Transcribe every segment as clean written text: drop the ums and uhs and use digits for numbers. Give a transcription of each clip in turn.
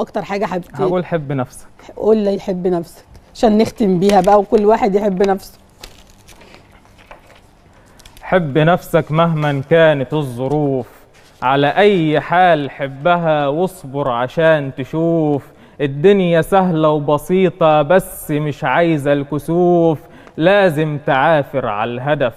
اكتر حاجه حبيتي؟ هقول حب نفسك. قول لي يحب نفسك عشان نختم بيها بقى وكل واحد يحب نفسه. حب نفسك مهما كانت الظروف، على أي حال حبها واصبر عشان تشوف الدنيا سهلة وبسيطة بس مش عايزة الكسوف. لازم تعافر على الهدف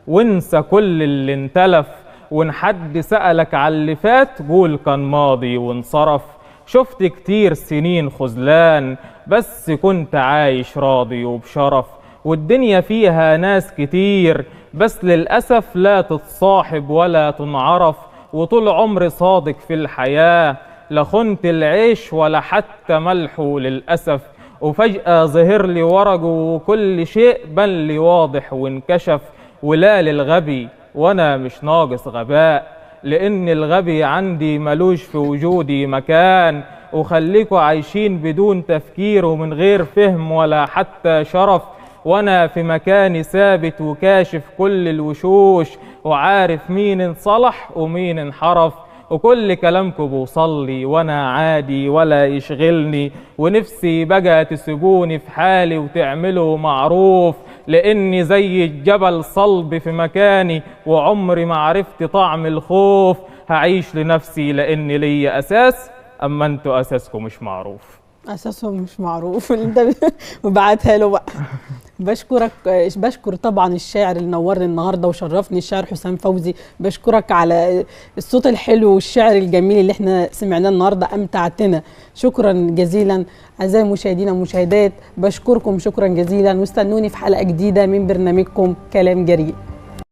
وانسى كل اللي انتلف، وان حد سألك على اللي فات قول كان ماضي وانصرف. شفت كتير سنين خذلان بس كنت عايش راضي وبشرف، والدنيا فيها ناس كتير بس للأسف لا تتصاحب ولا تنعرف. وطول عمري صادق في الحياة، لا خنت العيش ولا حتى ملحه للأسف. وفجأة ظهر لي ورقه وكل شيء بان لي واضح وانكشف. ولا للغبي وانا مش ناقص غباء، لأن الغبي عندي ملوش في وجودي مكان. وخليكوا عايشين بدون تفكير ومن غير فهم ولا حتى شرف، وانا في مكاني ثابت وكاشف كل الوشوش، وعارف مين انصلح ومين انحرف. وكل كلامكم بوصلي وانا عادي ولا يشغلني، ونفسي بقى تسيبوني في حالي وتعملوا معروف، لاني زي الجبل صلب في مكاني وعمري ما عرفت طعم الخوف. هعيش لنفسي لاني لي اساس، اما انتوا اساسكم مش معروف. اساسهم مش معروف. انت وبعتها له بقى. بشكر طبعا الشاعر اللي نورني النهارده وشرفني، الشاعر حسام فوزي. بشكرك على الصوت الحلو والشعر الجميل اللي احنا سمعناه النهارده، امتعتنا. شكرا جزيلا اعزائي المشاهدين والمشاهدات، بشكركم شكرا جزيلا، واستنوني في حلقه جديده من برنامجكم كلام جريء.